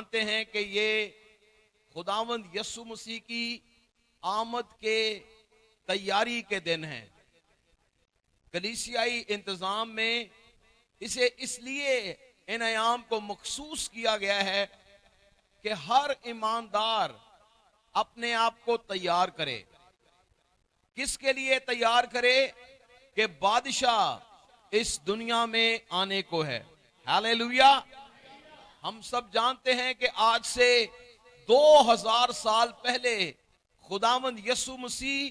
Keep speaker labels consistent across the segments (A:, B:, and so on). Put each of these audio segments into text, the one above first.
A: جانتے ہیں کہ یہ خداوند یسوع مسیح کی آمد کے تیاری کے دن ہیں۔ کلیسیائی انتظام میں اسے اس لیے ان ایام کو مخصوص کیا گیا ہے کہ ہر ایماندار اپنے آپ کو تیار کرے۔ کس کے لیے تیار کرے؟ کہ بادشاہ اس دنیا میں آنے کو ہے۔ ہاللیلویا۔ ہم سب جانتے ہیں کہ آج سے 2000 سال پہلے خداوند یسوع مسیح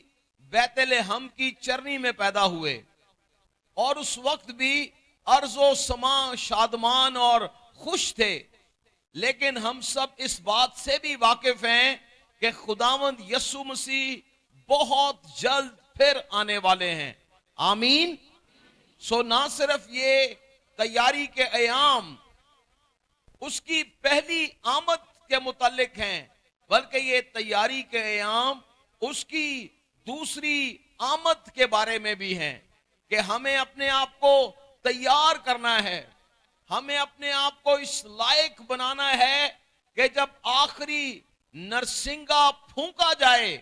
A: بیت لحم کی چرنی میں پیدا ہوئے، اور اس وقت بھی ارض و سما شادمان اور خوش تھے۔ لیکن ہم سب اس بات سے بھی واقف ہیں کہ خداوند یسوع مسیح بہت جلد پھر آنے والے ہیں۔ آمین۔ سو نہ صرف یہ تیاری کے ایام اس کی پہلی آمد کے متعلق ہیں، بلکہ یہ تیاری کے ایام اس کی دوسری آمد کے بارے میں بھی ہیں، کہ ہمیں اپنے آپ کو تیار کرنا ہے، ہمیں اپنے آپ کو اس لائق بنانا ہے کہ جب آخری نرسنگا پھونکا جائے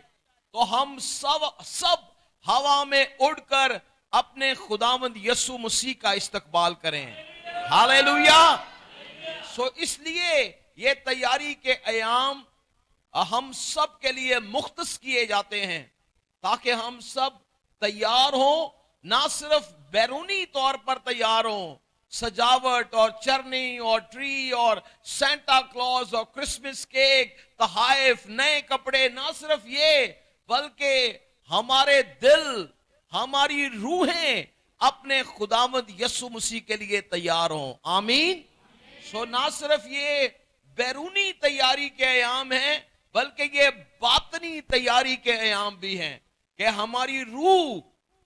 A: تو ہم سب ہوا میں اڑ کر اپنے خداوند یسوع مسیح کا استقبال کریں۔ ہاللیلویا۔ سو اس لیے یہ تیاری کے ایام ہم سب کے لیے مختص کیے جاتے ہیں، تاکہ ہم سب تیار ہوں، نہ صرف بیرونی طور پر تیار ہوں، سجاوٹ اور چرنی اور ٹری اور سینٹا کلوز اور کرسمس کیک، تحائف، نئے کپڑے، نہ صرف یہ بلکہ ہمارے دل، ہماری روحیں اپنے خداوند یسوع مسیح کے لیے تیار ہوں۔ آمین۔ سو نہ صرف یہ بیرونی تیاری کے ایام ہیں، بلکہ یہ باطنی تیاری کے ایام بھی ہیں، کہ ہماری روح،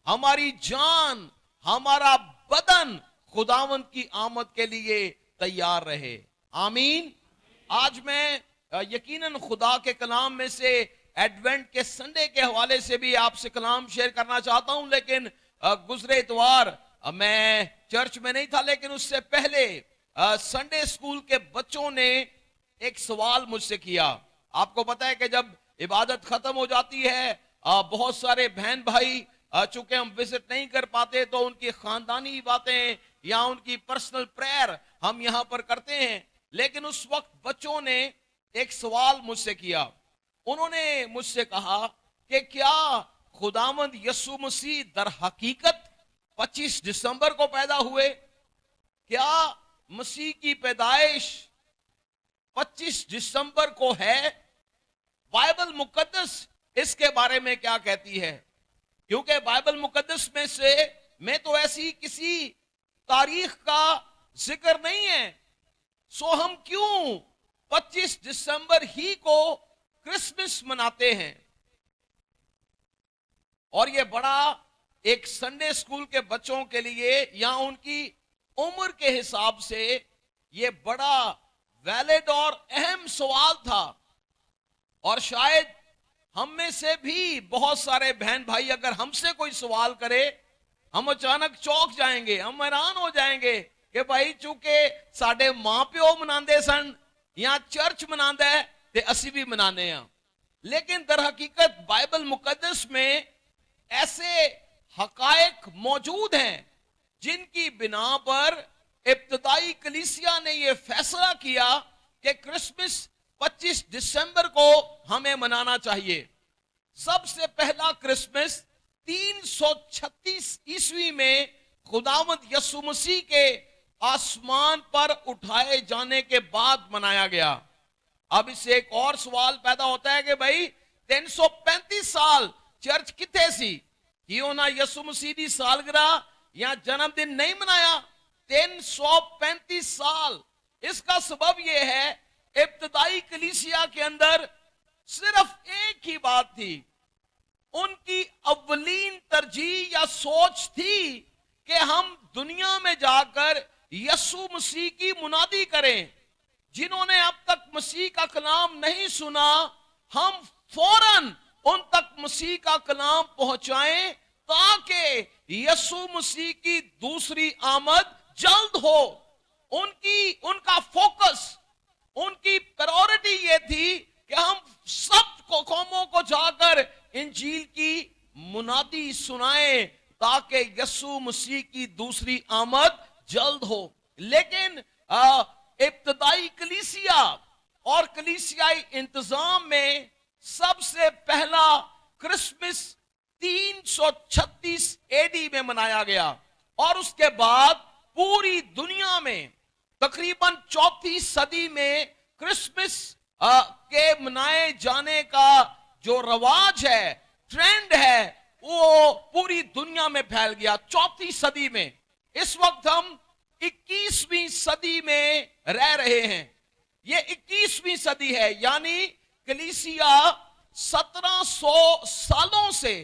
A: ہماری جان، ہمارا بدن خداوند کی آمد کے لیے تیار رہے۔ آمین۔ آج میں یقیناً خدا کے کلام میں سے ایڈوینٹ کے سنڈے کے حوالے سے بھی آپ سے کلام شیئر کرنا چاہتا ہوں، لیکن گزرے اتوار میں چرچ میں نہیں تھا، لیکن اس سے پہلے سنڈے اسکول کے بچوں نے ایک سوال مجھ سے کیا۔ آپ کو پتا ہے کہ جب عبادت ختم ہو جاتی ہے، بہت سارے بہن بھائی چونکہ ہم وزٹ نہیں کر پاتے تو ان کی خاندانی باتیں یا ان کی پرسنل پریئر ہم یہاں پر کرتے ہیں، لیکن اس وقت بچوں نے ایک سوال مجھ سے کیا۔ انہوں نے مجھ سے کہا کہ کیا خداوند یسوع مسیح در حقیقت 25 دسمبر کو پیدا ہوئے؟ کیا مسیح کی پیدائش 25 دسمبر کو ہے؟ بائبل مقدس اس کے بارے میں کیا کہتی ہے؟ کیونکہ بائبل مقدس میں تو ایسی کسی تاریخ کا ذکر نہیں ہے، سو ہم کیوں 25 دسمبر ہی کو کرسمس مناتے ہیں؟ اور یہ بڑا ایک سنڈے اسکول کے بچوں کے لیے یا ان کی عمر کے حساب سے یہ بڑا ویلڈ اور اہم سوال تھا، اور شاید ہم میں سے بھی بہت سارے بہن بھائی اگر ہم سے کوئی سوال کرے ہم اچانک چوک جائیں گے، ہم حیران ہو جائیں گے کہ بھائی چونکہ ساڈے ماں پیو مناندے سن یا چرچ مناندا ہے تے اسی بھی منانے ہیں۔ لیکن در حقیقت بائبل مقدس میں ایسے حقائق موجود ہیں جن کی بنا پر ابتدائی کلیسیا نے یہ فیصلہ کیا کہ کرسمس 25 دسمبر کو ہمیں منانا چاہیے۔ سب سے پہلا کرسمس 336 عیسوی میں خداوند یسوع مسیح کے آسمان پر اٹھائے جانے کے بعد منایا گیا۔ اب اس سے ایک اور سوال پیدا ہوتا ہے کہ بھائی 335 سال چرچ کتے سی؟ کیوں نہ یسوع مسیح دی سالگرہ یا جنم دن نہیں منایا؟ 335 سال۔ اس کا سبب یہ ہے ابتدائی کلیسیا کے اندر صرف ایک ہی بات تھی، ان کی اولین ترجیح یا سوچ تھی کہ ہم دنیا میں جا کر یسوع مسیح کی منادی کریں۔ جنہوں نے اب تک مسیح کا کلام نہیں سنا، ہم فوراً ان تک مسیح کا کلام پہنچائیں تاکہ یسوع مسیح کی دوسری آمد جلد ہو۔ ان کا فوکس ان کی پرائورٹی یہ تھی کہ ہم سب کو قوموں کو جا کر انجیل کی منادی سنائیں تاکہ یسوع مسیح کی دوسری آمد جلد ہو. لیکن ابتدائی کلیسیا اور کلیسیائی انتظام میں سب سے پہلا کرسمس 336 اے ڈی میں منایا گیا، اور اس کے بعد پوری دنیا میں تقریباً چوتھی صدی میں کرسمس کے منائے جانے کا جو رواج ہے، ٹرینڈ ہے، وہ پوری دنیا میں پھیل گیا چوتھی صدی میں. اس وقت ہم 21ویں صدی میں رہ رہے ہیں. یہ 21ویں صدی ہے، یعنی کلیسیا 1700 سالوں سے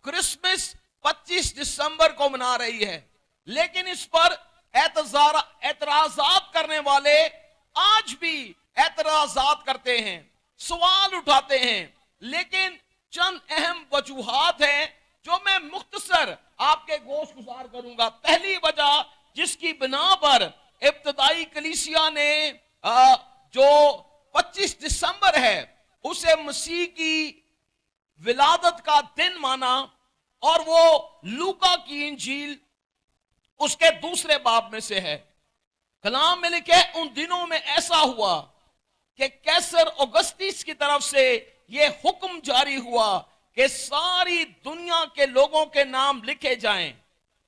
A: کرسمس 25 دسمبر کو منا رہی ہے. لیکن اس پر اعتراضات کرنے والے آج بھی اعتراضات کرتے ہیں، سوال اٹھاتے ہیں. لیکن چند اہم وجوہات ہیں جو میں مختصر آپ کے گوش گزار کروں گا. پہلی وجہ جس کی بنا پر ابتدائی کلیسیا نے جو 25 دسمبر ہے اسے مسیح کی ولادت کا دن مانا، اور وہ لوکا کی انجیل اس کے دوسرے باب میں سے ہے. کلام میں لکھے ان دنوں میں ایسا ہوا کہ کیسر اوگسٹس کی طرف سے یہ حکم جاری ہوا کہ ساری دنیا کے لوگوں کے نام لکھے جائیں.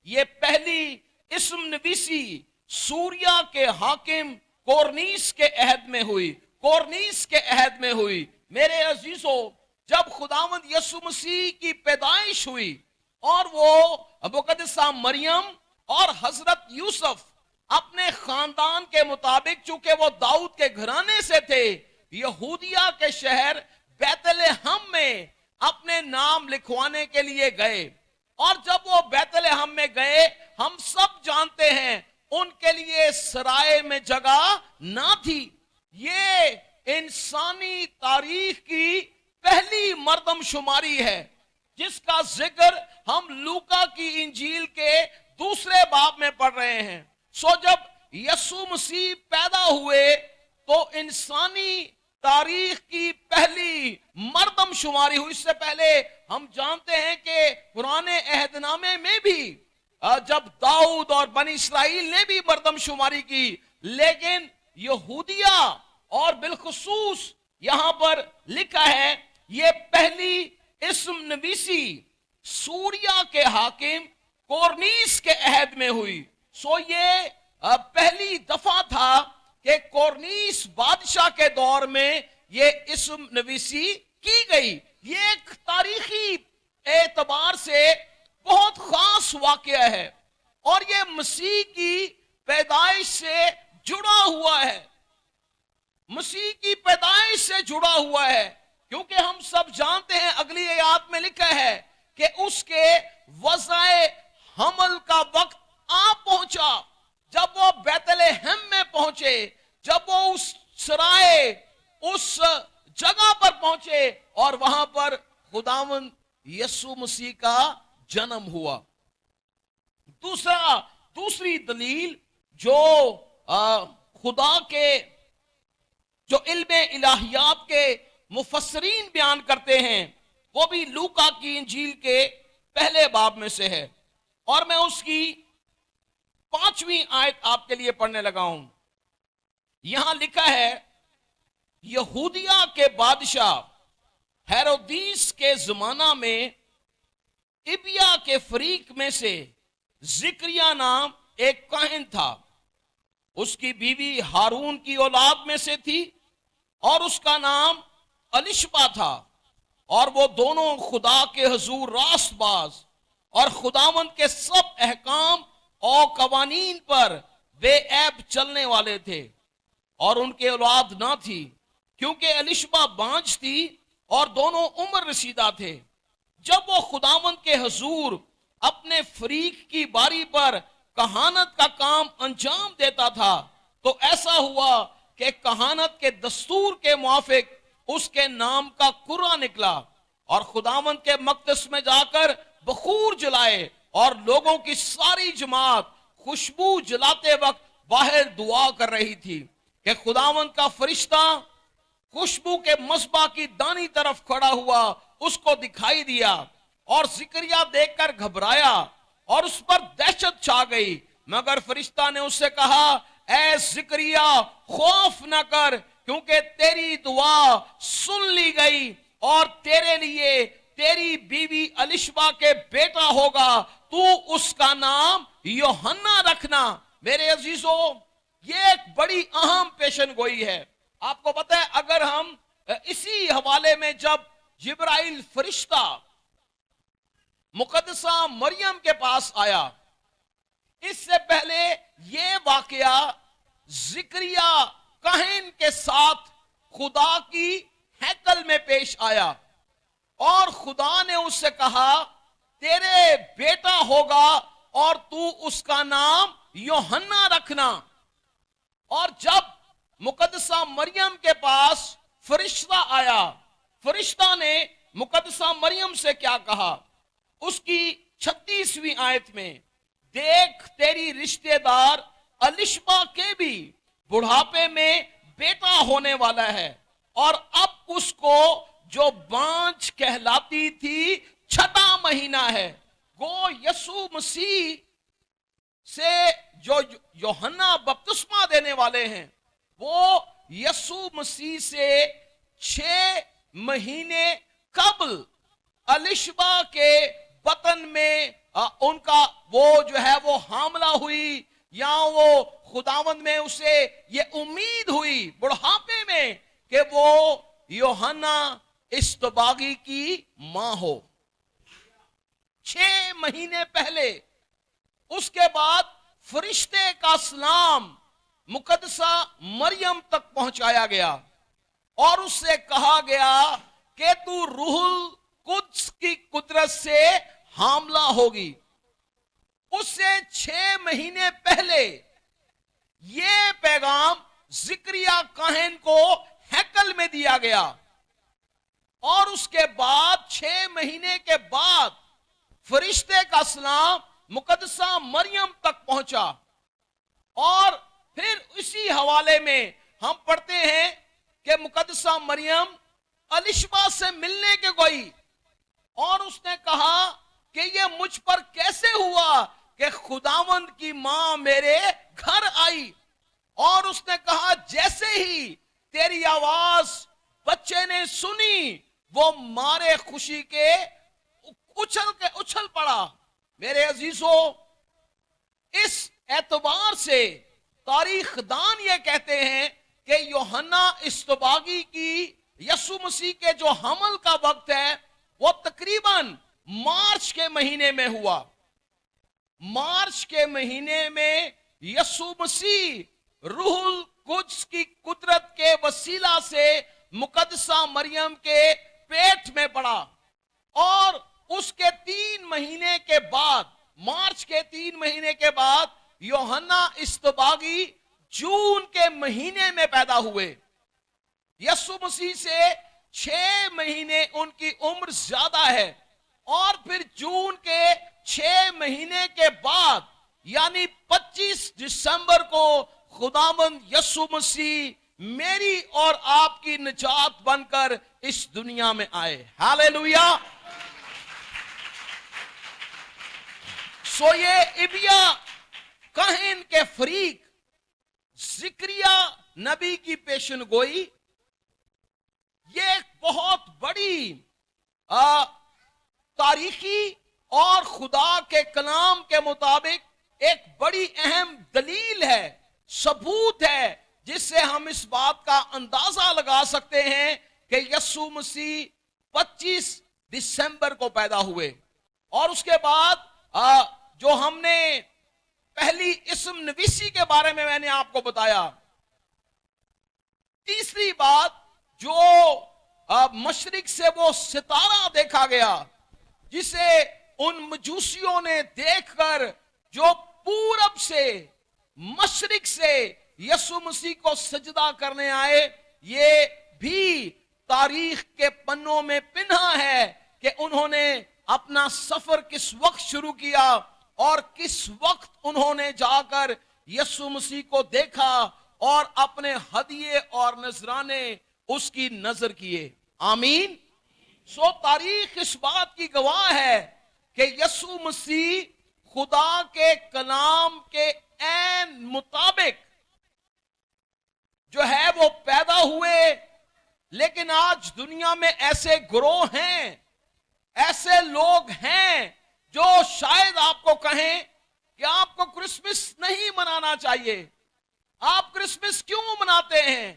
A: یہ پہلی اسم نویسی سوریا کے حاکم کورنیس کے عہد میں ہوئی. میرے عزیزو، جب خداوند یسوع مسیح کی پیدائش ہوئی اور وہ مقدسہ مریم اور حضرت یوسف اپنے خاندان کے مطابق، چونکہ وہ داؤد کے گھرانے سے تھے، یہودیہ کے شہر بیت لحم میں اپنے نام لکھوانے کے لیے گئے. اور جب وہ بیت لحم میں گئے، ہم سب جانتے ہیں ان کے لیے سرائے میں جگہ نہ تھی. یہ انسانی تاریخ کی پہلی مردم شماری ہے جس کا ذکر ہم لوکا کی انجیل کے دوسرے باب میں پڑھ رہے ہیں. سو جب یسوع مسیح پیدا ہوئے تو انسانی تاریخ کی پہلی مردم شماری ہوئی. اس سے پہلے ہم جانتے ہیں کہ پرانے عہد نامے میں بھی جب داؤد اور بنی اسرائیل نے بھی مردم شماری کی، لیکن یہودیہ اور بالخصوص یہاں پر لکھا ہے یہ پہلی اسم نویسی سوریا کے حاکم کورنیس کے عہد میں ہوئی. سو یہ پہلی دفعہ تھا کہ کورنیس بادشاہ کے دور میں یہ اسم نویسی کی گئی. یہ ایک تاریخی اعتبار سے بہت خاص واقعہ ہے، اور یہ مسیح کی پیدائش سے جڑا ہوا ہے. مسیح کی پیدائش سے جڑا ہوا ہے، کیونکہ ہم سب جانتے ہیں اگلی آیات میں لکھا ہے کہ اس کے وضع حمل کا وقت آ پہنچا. جب وہ بیت لحم میں پہنچے، جب وہ اس سرائے، اس جگہ پر پہنچے، اور وہاں پر خداوند یسوع مسیح کا جنم ہوا. دوسری دلیل جو خدا کے جو علم الہیات کے مفسرین بیان کرتے ہیں، وہ بھی لوکا کی انجیل کے پہلے باب میں سے ہے، اور میں اس کی 5ویں آیت آپ کے لیے پڑھنے لگا ہوں. یہاں لکھا ہے، یہودیہ کے بادشاہ ہیرودیس کے زمانہ میں ابیا کے فریق میں سے زکریا نام ایک کاہن تھا. اس کی بیوی ہارون کی اولاد میں سے تھی اور اس کا نام الشبا تھا، اور وہ دونوں خدا کے حضور راست باز اور خداوند کے سب احکام اور قوانین پر بے عیب چلنے والے تھے. اور ان کے اولاد نہ تھی کیونکہ الشبا بانجھ تھی اور دونوں عمر رسیدہ تھے. جب وہ خداوند کے حضور اپنے فریق کی باری پر کہانت کا کام انجام دیتا تھا تو ایسا ہوا کہ کہانت کے دستور کے موافق اس کے نام کا قرعہ نکلا، اور خداوند کے مقدس میں جا کر بخور جلائے، اور لوگوں کی ساری جماعت خوشبو جلاتے وقت باہر دعا کر رہی تھی. کہ खुदावंद का फरिश्ता खुशबू के मस्बा की दानी तरफ खड़ा हुआ, उसको दिखाई दिया और जिक्रिया देखकर घबराया और उस पर दहशत छा गई। मगर फरिश्ता ने उससे कहा, ऐ जिक्रिया खौफ न कर, क्योंकि तेरी दुआ सुन ली गई और तेरे लिए तेरी बीवी अलिशबा के बेटा होगा, तू उसका नाम यूहन्ना रखना। मेरे अजीजों, ये एक बड़ी अहम पेशन गोई है। आपको पता है, अगर हम इसी हवाले में जब जिब्राइल फरिश्ता मुकद्दसा मरियम के पास आया, इससे पहले ये वाकया जिक्रिया काहिन के साथ खुदा की हैकल में पेश आया और खुदा ने उससे कहा, तेरे बेटा होगा और तू उसका नाम यूहन्ना रखना। और जब मुकद्दसा मरियम के पास फरिश्ता आया, फरिश्ता ने मुकद्दसा मरियम से क्या कहा? उसकी 36वीं आयत में, देख तेरी रिश्तेदार अलिशबा के भी बुढ़ापे में बेटा होने वाला है और अब उसको जो बांझ कहलाती थी 6वां महीना है। गो यीशु मसीह से जो यूहन्ना बपतिस्मा देने वाले हैं, वो यीशु मसीह से 6 महीने कबल अलिशबा के बतन में उनका वो जो है वो हामला हुई, या वो खुदावंद में उसे ये उम्मीद हुई बुढ़ापे में कि वो यूहन्ना इस्तबागी की मां हो। 6 महीने पहले उसके बाद फरिश्ते का सलाम मुकद्दसा मरियम तक पहुंचाया गया और उससे कहा गया कि तू रूहुल कुद्स की कुदरत से हामला होगी। उससे 6 महीने पहले ये पैगाम जिक्रिया काहिन को हैकल में दिया गया और उसके बाद 6 महीने के बाद फरिश्ते का सलाम मुकद्दसा मरियम तक पहुंचा। और फिर इसी हवाले में हम पढ़ते हैं कि मुकद्दसा मरियम अलिशबा से मिलने के गई और उसने कहा कि ये मुझ पर कैसे हुआ कि खुदावंद की मां मेरे घर आई। और उसने कहा, जैसे ही तेरी आवाज बच्चे ने सुनी, वो मारे खुशी के उछल पड़ा। मेरे अजीजों, इस एतबार से तारीखदान ये कहते हैं कि यूहन्ना इस्तबागी की यीशु मसीह के जो हमल का वक्त है वो तकरीबन मार्च के महीने में हुआ। मार्च के महीने में यीशु मसीह रूहुल कुद्स की कुदरत के वसीला से मुकद्दसा मरियम के पेट में पड़ा और उसके 3 महीने के बाद, मार्च के 3 महीने के बाद यूहन्ना इस्तबागी जून के महीने में पैदा हुए। यीशु मसीह से 6 महीने उनकी उम्र ज्यादा है और फिर जून के 6 महीने के बाद यानी 25 दिसंबर को खुदावंद यीशु मसीह मेरी और आपकी निजात बनकर इस दुनिया में आए। हालेलुया। सो ये इबिया काहिन के फरीक जिक्रिया नबी की पेशन गोई, ये एक बहुत बड़ी तारीखी और खुदा के कलाम के मुताबिक एक बड़ी अहम दलील है, सबूत है, जिससे हम इस बात का अंदाजा लगा सकते हैं कि यीशु मसीह 25 दिसंबर को पैदा हुए। और उसके बाद जो हमने पहली इस्म नवीसी के बारे में मैंने आपको बताया, तीसरी बात जो मशरिक से वो सितारा देखा गया जिसे उन मजूसियों ने देखकर जो पूरब से मशरिक से यीशु मसीह को सजदा करने आए, ये भी तारीख के पन्नों में पिन्हा है कि उन्होंने अपना सफर किस वक्त शुरू किया और किस वक्त उन्होंने जाकर यीशु मसीह को देखा اور اپنے ہدیے اور نذرانے اس کی نظر کیے. آمین. سو تاریخ اس بات کی گواہ ہے کہ یسوع مسیح خدا کے کلام کے عین مطابق جو ہے وہ پیدا ہوئے. لیکن آج دنیا میں ایسے گروہ ہیں، ایسے لوگ ہیں جو شاید آپ کو کہیں کہ آپ کو کرسمس نہیں منانا چاہیے. آپ کرسمس کیوں مناتے ہیں؟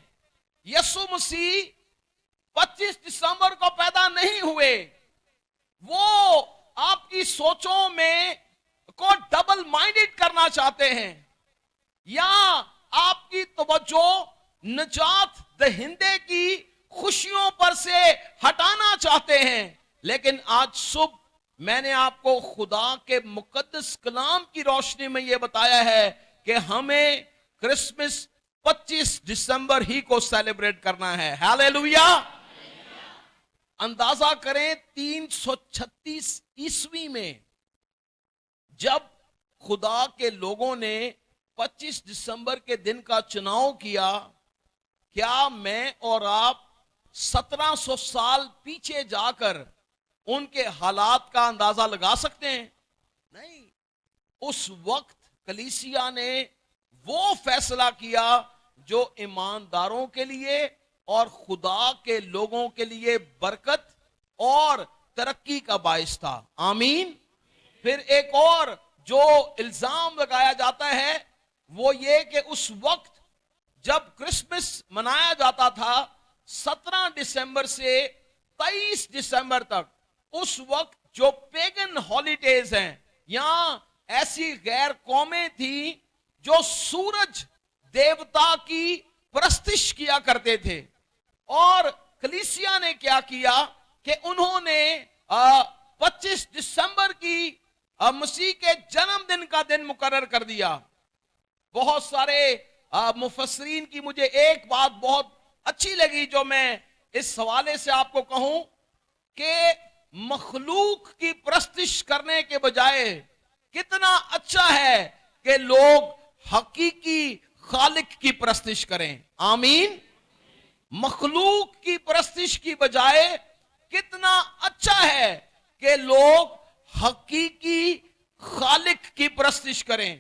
A: یسوع مسیح 25 دسمبر کو پیدا نہیں ہوئے. وہ آپ کی سوچوں میں کو ڈبل مائنڈڈ کرنا چاہتے ہیں، یا آپ کی توجہ نجات دہندے کی خوشیوں پر سے ہٹانا چاہتے ہیں. لیکن آج صبح میں نے آپ کو خدا کے مقدس کلام کی روشنی میں یہ بتایا ہے کہ ہمیں کرسمس 25 دسمبر ہی کو سیلیبریٹ کرنا ہے. ہاللیلویا. اندازہ کریں 336 عیسوی میں جب خدا کے لوگوں نے 25 دسمبر کے دن کا چناؤ کیا، کیا میں اور آپ 1700 سال پیچھے جا کر ان کے حالات کا اندازہ لگا سکتے ہیں؟ نہیں. اس وقت کلیسیا نے وہ فیصلہ کیا جو ایمانداروں کے لیے اور خدا کے لوگوں کے لیے برکت اور ترقی کا باعث تھا. آمین. پھر ایک اور جو الزام لگایا جاتا ہے وہ یہ کہ اس وقت جب کرسمس منایا جاتا تھا 17 دسمبر سے 23 دسمبر تک، اس وقت جو پیگن ہالیڈیز ہیں، یہاں ایسی غیر قومیں تھیں جو سورج دیوتا کی پرستش کیا کرتے تھے. اور کلیسیا نے کیا کیا کہ انہوں نے 25 دسمبر کی مسیح کے جنم دن کا دن مقرر کر دیا. بہت سارے مفسرین کی مجھے ایک بات بہت اچھی لگی جو میں اس حوالے سے آپ کو کہوں کہ مخلوق کی پرستش کرنے کے بجائے کتنا اچھا ہے کہ لوگ حقیقی خالق کی پرستش کریں. آمین. مخلوق کی پرستش کی بجائے کتنا اچھا ہے کہ لوگ حقیقی خالق کی پرستش کریں،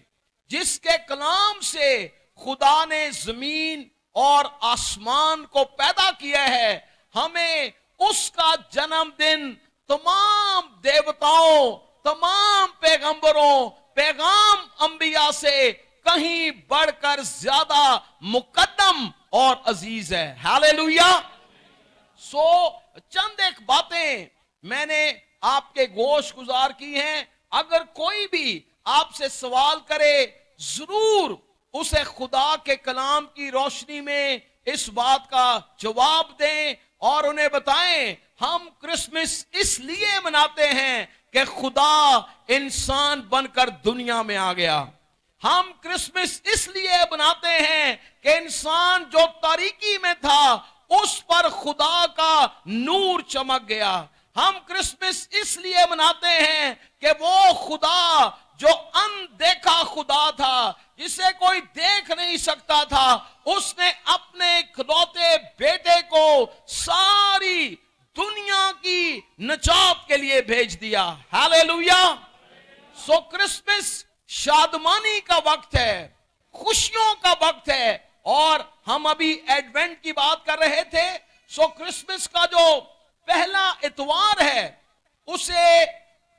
A: جس کے کلام سے خدا نے زمین اور آسمان کو پیدا کیا ہے. ہمیں اس کا جنم دن تمام دیوتاؤں، تمام پیغمبروں، پیغام انبیاء سے کہیں بڑھ کر زیادہ مقدم اور عزیز ہے. ہاللیلویا. سو چند ایک باتیں میں نے آپ کے گوش گزار کی ہیں. اگر کوئی بھی آپ سے سوال کرے ضرور اسے خدا کے کلام کی روشنی میں اس بات کا جواب دیں اور انہیں بتائیں ہم کرسمس اس لیے مناتے ہیں کہ خدا انسان بن کر دنیا میں آ گیا. ہم کرسمس اس لیے مناتے ہیں کہ انسان جو تاریکی میں تھا اس پر خدا کا نور چمک گیا. ہم کرسمس اس لیے مناتے ہیں کہ وہ خدا جو اندیکھا خدا تھا، جسے کوئی دیکھ نہیں سکتا تھا، اس نے اپنے اکلوتے بیٹے کو ساری دنیا کی نجات کے لیے بھیج دیا. ہاللیلویا. سو کرسمس شادمانی کا وقت ہے، خوشیوں کا وقت ہے. اور ہم ابھی ایڈوینٹ کی بات کر رہے تھے. سو کرسمس کا جو پہلا اتوار ہے اسے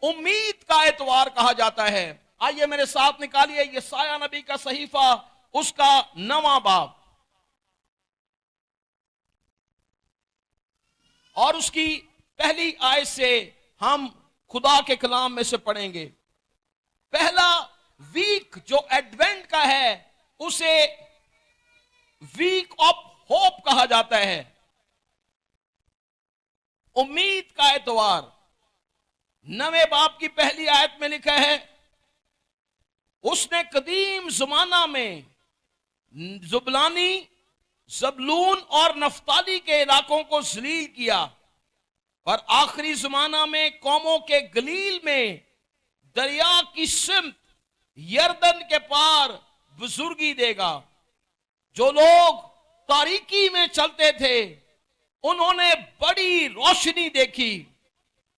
A: امید کا اتوار کہا جاتا ہے. آئیے میرے ساتھ نکالیے یسایہ نبی کا صحیفہ، اس کا 9واں باب اور اس کی پہلی آیت سے ہم خدا کے کلام میں سے پڑھیں گے. پہلا ویک جو ایڈوینٹ کا ہے اسے ویک آف ہوپ کہا جاتا ہے، امید کا اتوار. 9ویں باب کی پہلی آیت میں لکھا ہے اس نے قدیم زمانہ میں زبلانی، زبلون اور نفتالی کے علاقوں کو ذلیل کیا، اور آخری زمانہ میں قوموں کے گلیل میں دریا کی سمت یردن کے پار بزرگی دے گا. जो लोग तारीकी में चलते थे उन्होंने बड़ी रोशनी देखी,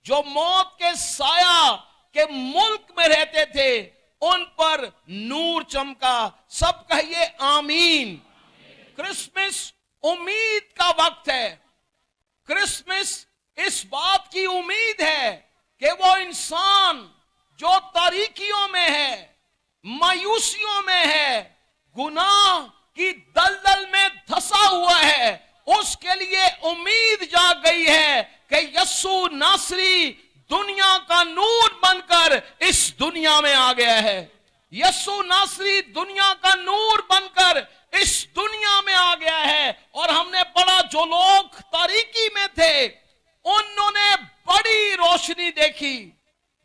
A: जो मौत के साया के मुल्क में रहते थे उन पर नूर चमका। सब कहिए आमीन। क्रिसमस उम्मीद का वक्त है। क्रिसमस इस बात की उम्मीद है कि वो इंसान जो तारीकियों में है, मायूसियों में है, गुनाह की दलदल में धंसा हुआ है, उसके लिए उम्मीद जाग गई है कि यीशु नासरी दुनिया का नूर बनकर इस दुनिया में आ गया है। यीशु नासरी दुनिया का नूर बनकर इस दुनिया में आ गया है। और हमने पढ़ा जो लोग तारीकी में थे उन्होंने बड़ी रोशनी देखी,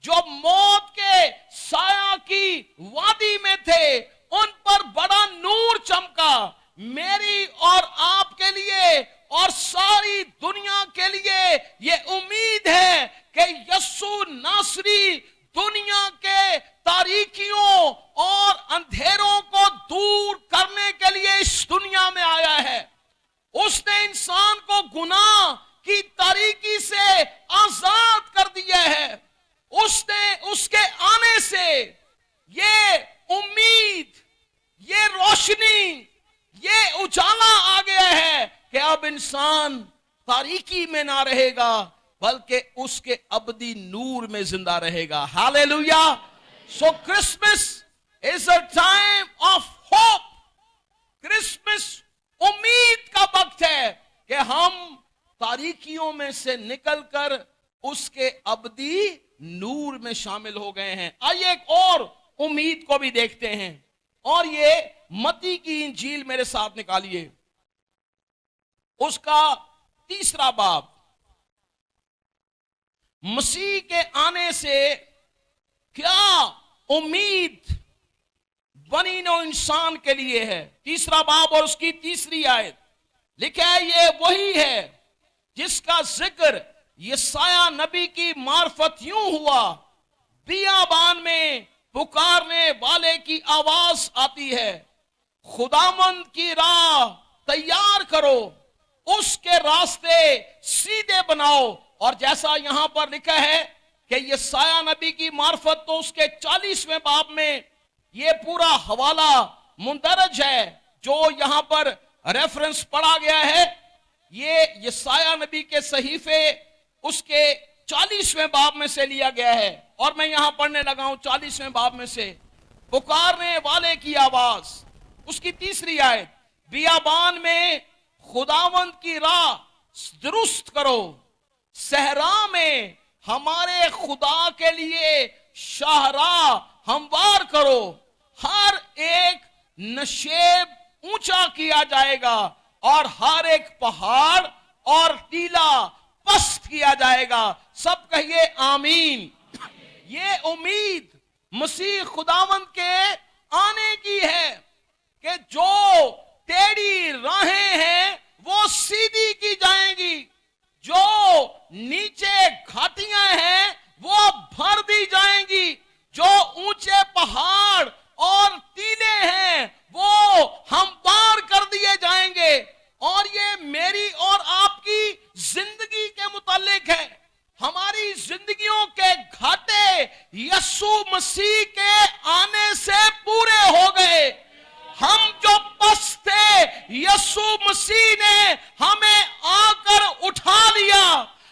A: जो मौत के साया की वादी में थे उन पर बड़ा नूर चमका। मेरी और आपके लिए और सारी दुनिया के लिए ये उम्मीद है कि यीशु नासरी दुनिया के तारीकियों और अंधेरों को दूर करने के लिए इस दुनिया में आया है। उसने इंसान को गुनाह की तारीकी से आजाद कर दिया है। उसने उसके आने से ये उम्मीद, ये रोशनी, ये उजाला आ गया है कि अब इंसान तारीकी में ना रहेगा बल्कि उसके अबदी नूर में जिंदा रहेगा। Hallelujah. So Christmas is a time of hope. Christmas उम्मीद का वक्त है कि हम तारीकियों में से निकलकर उसके अबदी नूर में शामिल हो गए हैं। आइए एक और उम्मीद को भी देखते हैं, और ये मत्ती की इंजील मेरे साथ निकालिए, उसका 3 बाब। मसीह के आने से क्या उम्मीद बनी नौ इंसान के लिए है। 3 बाब और उसकी 3 आयत लिखा है, ये वही है जिसका जिक्र यशायाह नबी की मार्फत यूं हुआ, बियाबान में पुकारने वाले की आवाज आती है, खुदामंद की राह तैयार करो, उसके रास्ते सीधे बनाओ। और जैसा यहां पर लिखा है कि यशायाह नबी की मार्फत, तो उसके 40वें बाब में ये पूरा हवाला मुंदरज है जो यहां पर रेफरेंस पढ़ा गया है। ये यशायाह नबी के सहीफे उसके 40वें बाब में से लिया गया है, और मैं यहां पढ़ने लगा हूं 40वें बाब में से। पुकारने वाले की आवाज, उसकी 3 आयत, बियाबान में खुदावंद की राह दुरुस्त करो, सहरा में हमारे खुदा के लिए शाहराह हमवार करो, हर एक नशेब ऊंचा किया जाएगा और हर एक पहाड़ और टीला पस्त किया जाएगा। सब कहिए आमीन। ये उम्मीद मसीह खुदावंद के आने की है कि जो टेढ़ी राहें हैं वो सीधी की जाएंगी, जो नीचे घाटियां हैं वो भर दी जाएंगी, जो ऊंचे पहाड़ और टीले हैं वो हमवार कर दिए जाएंगे। और ये मेरी और आपकी जिंदगी के मुतालिक है। हमारी जिंदगियों के घाटे यीशु मसीह के आने से पूरे हो गए। हम जो पस्त थे यीशु मसीह ने हमें आकर उठा लिया।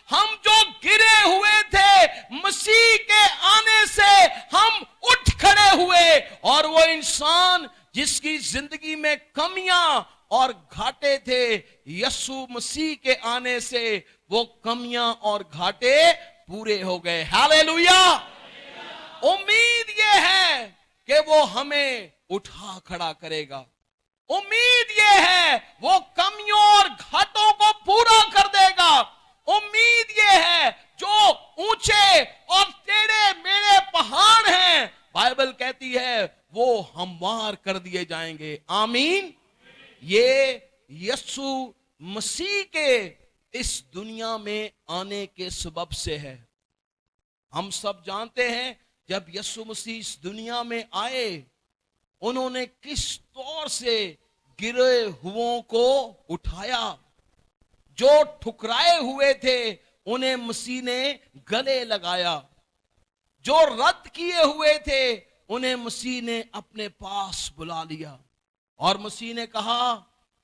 A: हम जो गिरे हुए थे मसीह के आने से हम उठ खड़े हुए, और वो इंसान जिसकी जिंदगी में कमियां और घाटे थे, यीशु मसीह के आने से वो कमियां और घाटे पूरे हो गए। हालेलुया। उम्मीद ये है कि वो हमें उठा खड़ा करेगा। उम्मीद ये है वो कमियों और घाटों को पूरा कर देगा। उम्मीद ये है जो ऊंचे और टेढ़े मेढ़े पहाड़ हैं, बाइबल कहती है वो हमवार कर दिए जाएंगे। आमीन। ये यीशु मसीह के इस दुनिया में आने के सबब से है। हम सब जानते हैं जब यीशु मसीह इस दुनिया में आए उन्होंने किस तौर से गिरे हुओं को उठाया, जो ठुकराए हुए थे उन्हें मसीह ने गले लगाया, जो रद्द किए हुए थे उन्हें मसीह ने अपने पास बुला लिया। और मसीह ने कहा,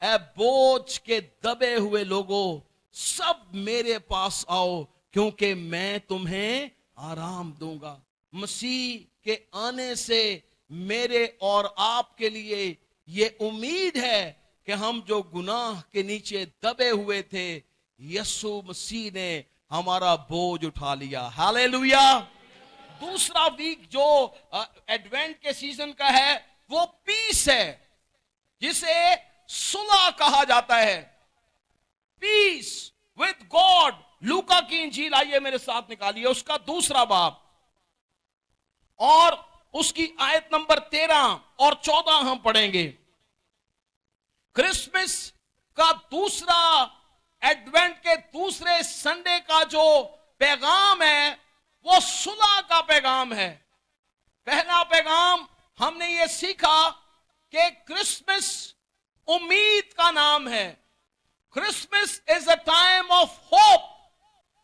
A: ऐ बोझ के दबे हुए लोगों, सब मेरे पास आओ, क्योंकि मैं तुम्हें आराम दूंगा। मसीह के आने से मेरे और आपके लिए ये उम्मीद है कि हम जो गुनाह के नीचे दबे हुए थे, यीशु मसीह ने हमारा बोझ उठा लिया। हालेलुया। दूसरा वीक जो एडवेंट के सीजन का है वो पीस है, जिसे सुलह कहा जाता है। Peace with God. लूका की इंजील आइए मेरे साथ निकालिए, उसका दूसरा बाब और उसकी आयत नंबर 13 और 14 हम पढ़ेंगे। क्रिसमस का दूसरा, एडवेंट के दूसरे संडे का जो पैगाम है वो सुलह का पैगाम है। पहला पैगाम हमने ये सीखा कि क्रिसमस उम्मीद का नाम है। Christmas is a time of hope,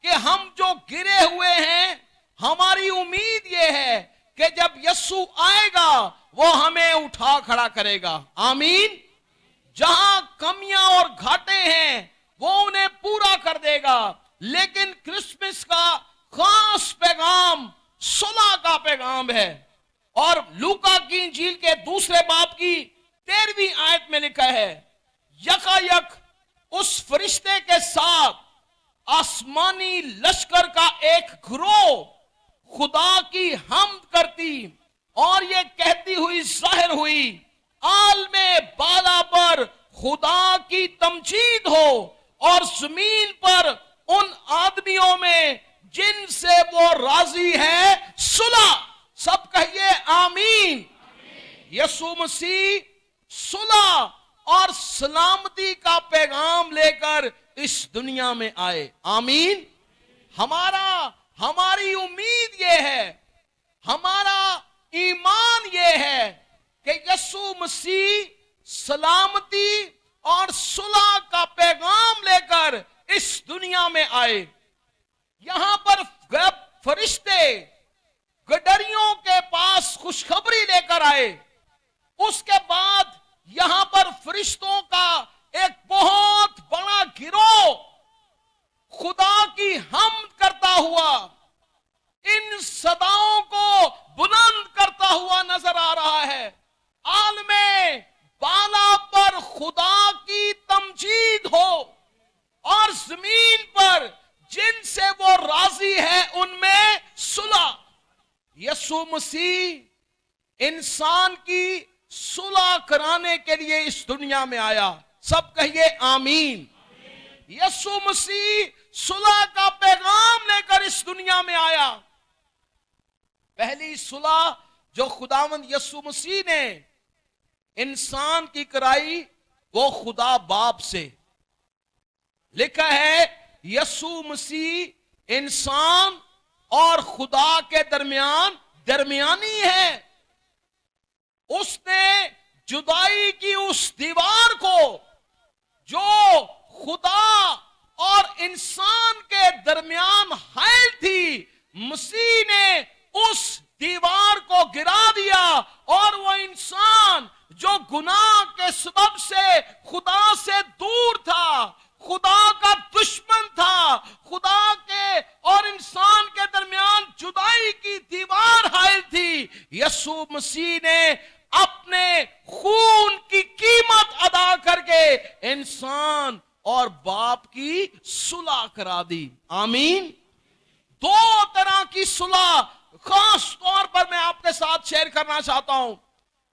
A: कि हम जो गिरे हुए हैं, हमारी उम्मीद ये है कि जब यीशु आएगा वो हमें उठा खड़ा करेगा। आमीन। जहां कमियां और घाटे हैं वो उन्हें पूरा कर देगा। लेकिन क्रिसमस का खास पैगाम सुलह का पैगाम है। और लूका की इंजील के दूसरे बाब की 13वीं आयत में लिखा है, यकायक उस फरिश्ते के साथ आसमानी लश्कर का एक गिरोह खुदा की हम्द करती और ये कहती हुई जाहिर हुई, आलमे बाला पर खुदा की तमजीद हो और जमीन पर उन आदमियों में जिनसे वो राजी है सुलह। सब कहिए आमीन। यीशु मसीह सुलह और सलामती का पैगाम लेकर इस दुनिया में आए। आमीन। हमारी उम्मीद ये है, हमारा ईमान ये है कि यीशु मसीह सलामती और सुलह का पैगाम लेकर इस दुनिया में आए। यहां पर फरिश्ते गडरियों के पास खुशखबरी लेकर आए। उसके बाद यहां पर फरिश्तों का एक बहुत बड़ा गिरोह खुदा की हम्द करता हुआ इन सदाओं को बुलंद करता हुआ नजर आ रहा है। आलमे बाला पर खुदा की तमजीद हो और जमीन पर जिनसे वो राजी है उनमें सुलह। यीशु मसीह इंसान की सुलह कराने के लिए इस दुनिया में आया। सब कहिए आमीन। यीशु मसीह सुलह का पैगाम लेकर इस दुनिया में आया। पहली सुलह जो खुदावंद यीशु मसीह ने इंसान की कराई वो खुदा बाप से। लिखा है यीशु मसीह इंसान और खुदा के दरमियान दरमियानी है। उसने जुदाई की उस दीवार को जो खुदा और इंसान के दरमियान हायल थी, मसीह ने उस दीवार को गिरा दिया और वो इंसान जो गुनाह के सबब से खुदा से दूर था, खुदा का दुश्मन था, खुदा के और इंसान के दरमियान जुदाई की दीवार हायल थी, यीशु मसीह ने अपने खून की कीमत अदा करके इंसान और बाप की सुलह करा दी। आमीन। दो तरह की सुलह खास तौर पर मैं आपके साथ शेयर करना चाहता हूं।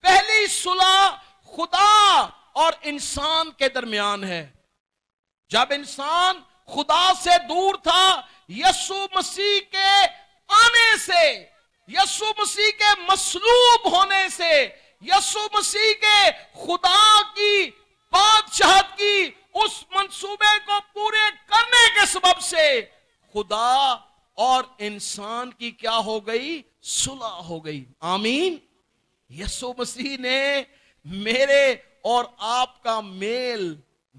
A: पहली सुलह खुदा और इंसान के दरमियान है। जब इंसान खुदा से दूर था, यीशु मसीह के आने से, यीशु मसीह के मसलूब होने से, यीशु मसीह के खुदा की बादशाहत की उस मंसूबे को पूरे करने के सबब से खुदा और इंसान की क्या हो गई? सुलह हो गई। आमीन। यीशु मसीह ने मेरे और आपका मेल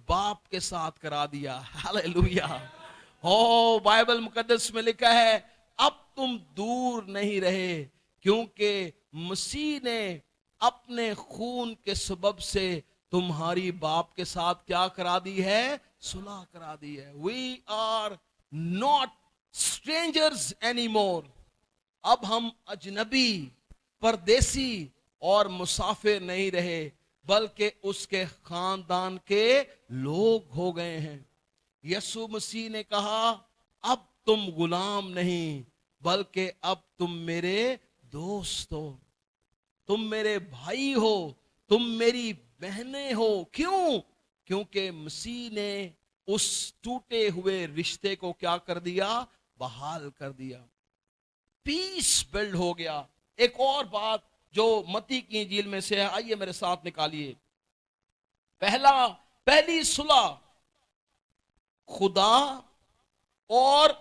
A: बाप के साथ करा दिया। हालेलुया। ओ बाइबल मुकद्दस में लिखा है, अब तुम दूर नहीं रहे, क्योंकि मसीह ने अपने खून के सबब से तुम्हारी बाप के साथ क्या करा दी है? सुलह करा दी है। We are not strangers any more. अब हम अजनबी, परदेसी और मुसाफिर नहीं रहे, बल्कि उसके खानदान के लोग हो गए हैं। यीशु मसीह ने कहा, अब तुम गुलाम नहीं, बल्कि अब तुम मेरे दोस्त हो, तुम मेरे भाई हो, तुम मेरी बहनें हो। क्यों? क्योंकि मसीह ने उस टूटे हुए रिश्ते को क्या कर दिया? बहाल कर दिया। पीस बिल्ड हो गया। एक और बात जो मत्ती की इंजील में से है, आइए मेरे साथ निकालिए। पहली सुलह खुदा और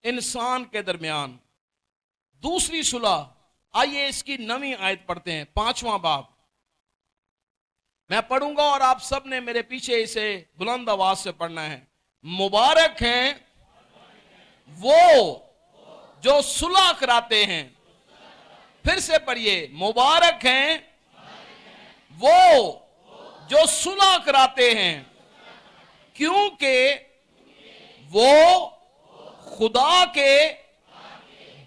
A: इंसान के दरमियान। दूसरी सुलह, आइए इसकी 9वीं आयत पढ़ते हैं, 5वां बाब। मैं पढ़ूंगा और आप सब ने मेरे पीछे इसे बुलंद आवाज से पढ़ना है। मुबारक हैं वो जो सुलह कराते हैं। फिर से पढ़िए, मुबारक हैं वो जो सुलह कराते हैं, क्योंकि वो खुदा के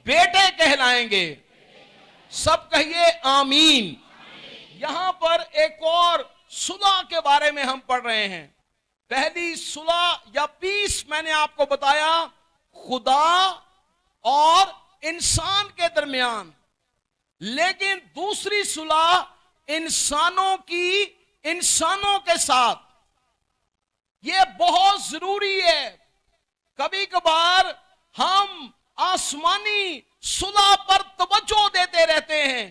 A: बेटे कहलाएंगे। सब कहिए आमीन। यहां पर एक और सुलह के बारे में हम पढ़ रहे हैं। पहली सुलह या पीस मैंने आपको बताया खुदा और इंसान के दरमियान, लेकिन दूसरी सुलह इंसानों की इंसानों के साथ। यह बहुत जरूरी है। कभी कभार हम आसमानी सुलह पर तवज्जो देते रहते हैं,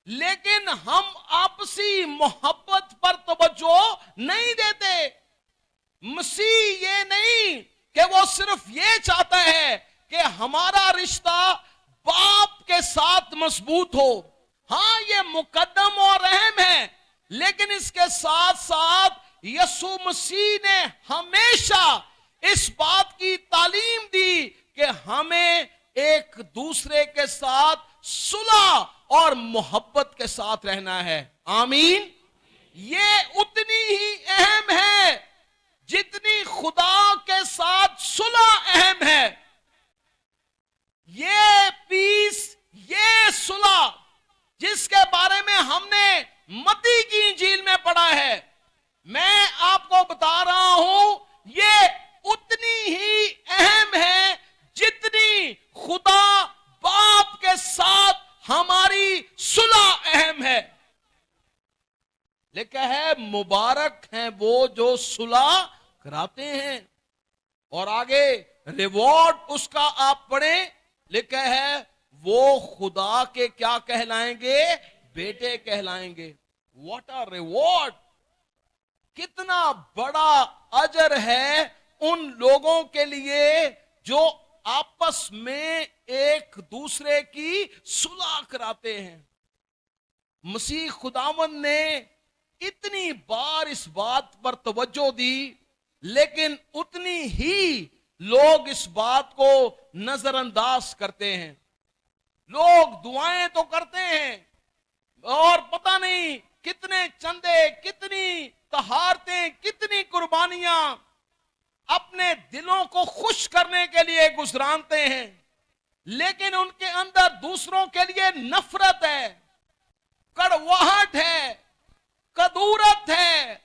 A: लेकिन हम आपसी मोहब्बत पर तवज्जो नहीं देते। मसीह ये नहीं कि वो सिर्फ ये चाहता है कि हमारा रिश्ता बाप के साथ मजबूत हो। हां, ये मुकद्दम और अहम है, लेकिन इसके साथ साथ यीशु मसीह ने हमेशा इस बात की तालीम दी कि हमें एक दूसरे के साथ सुलह और मोहब्बत के साथ रहना है। आमीन। ये उतनी ही अहम है जितनी खुदा के साथ सुलह अहम है। ये पीस, ये सुलह जिसके बारे में हमने मत्ती की इंजील में पढ़ा है, मैं आपको बता रहा हूं, ये उतनी ही अहम है जितनी खुदा बाप के साथ हमारी सुलह अहम है। लिखा है, मुबारक हैं वो जो सुलह कराते हैं। और आगे रिवॉर्ड उसका आप पढ़ें, लिखा है वो खुदा के क्या कहलाएंगे? बेटे कहलाएंगे। What a reward! कितना बड़ा अजर है उन लोगों के लिए जो आपस में एक दूसरे की सुलह कराते हैं। मसीह खुदावंद ने इतनी बार इस बात पर तवज्जो दी, लेकिन उतनी ही लोग इस बात को नजरअंदाज करते हैं। लोग दुआएं तो करते हैं और पता नहीं कितने चंदे, कितनी तहारतें, कितनी कुर्बानियां अपने दिलों को खुश करने के लिए गुजरानते हैं, लेकिन उनके अंदर दूसरों के लिए नफरत है, कड़वाहट है, कदूरत है,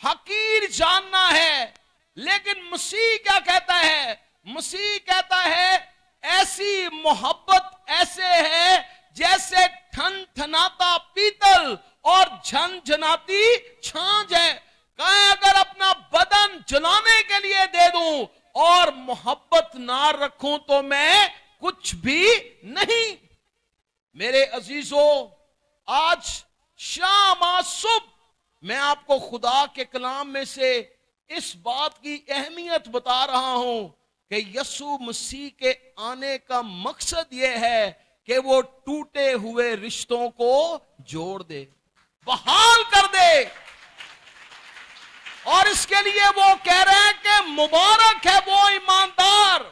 A: हकीर जानना है। लेकिन मसीह क्या कहता है? मसीह कहता है ऐसी मोहब्बत ऐसे है जैसे ठनठनाता पीतल और झनझनाती छाछ है। कहें अगर अपना बदन जलाने के लिए दे दूं और मोहब्बत ना रखूं तो मैं कुछ भी नहीं। मेरे अजीजों, आज शाम, आज सुबह मैं आपको खुदा के कलाम में से इस बात की अहमियत बता रहा हूं कि यीशु मसीह के आने का मकसद यह है कि वो टूटे हुए रिश्तों को जोड़ दे। बहाल कर दे। और इसके लिए वो कह रहे हैं कि मुबारक है वो ईमानदार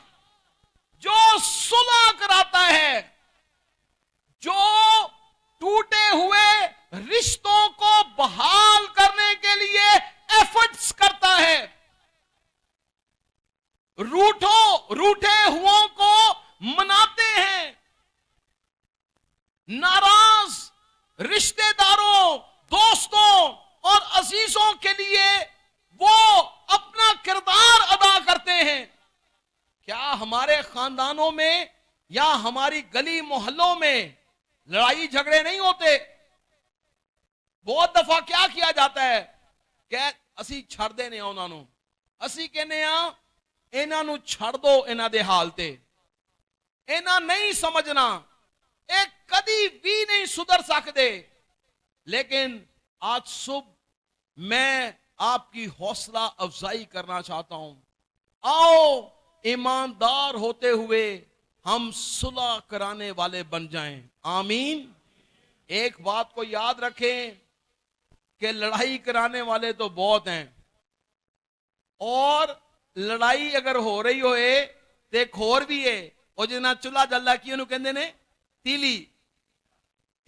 A: जो सुलह कराता है, जो टूटे हुए रिश्तों को बहाल करने के लिए एफर्ट्स करता है, रूठे हुओं को मनाते हैं, नाराज रिश्तेदारों, दोस्तों और अजीजों के लिए वो अपना किरदार अदा करते हैं। क्या हमारे खानदानों में या हमारी गली मोहल्लों में लड़ाई झगड़े नहीं होते? बहुत दफा क्या किया जाता है कि ਅਸੀਂ ਛੱਡ ਦੇਨੇ ਆ ਉਹਨਾਂ ਨੂੰ, ਅਸੀਂ ਕਹਿੰਦੇ ਆ ਇਹਨਾਂ ਨੂੰ ਛੱਡ ਦੋ, ਇਹਨਾਂ ਦੇ ਹਾਲ ਤੇ, ਇਹਨਾਂ ਨਹੀਂ ਸਮਝਣਾ, ਇਹ कभी भी नहीं सुधर सकते। लेकिन आज सुबह मैं आपकी हौसला अफजाई करना चाहता हूं, आओ ईमानदार होते हुए हम सुलह कराने वाले बन जाएं। आमीन। एक बात को याद रखें कि लड़ाई कराने वाले तो बहुत हैं, और लड़ाई अगर हो रही होए तो एक होर भी है, और जिन्ना चूल्हा जलदा की उन्होंने कहते ने तीली,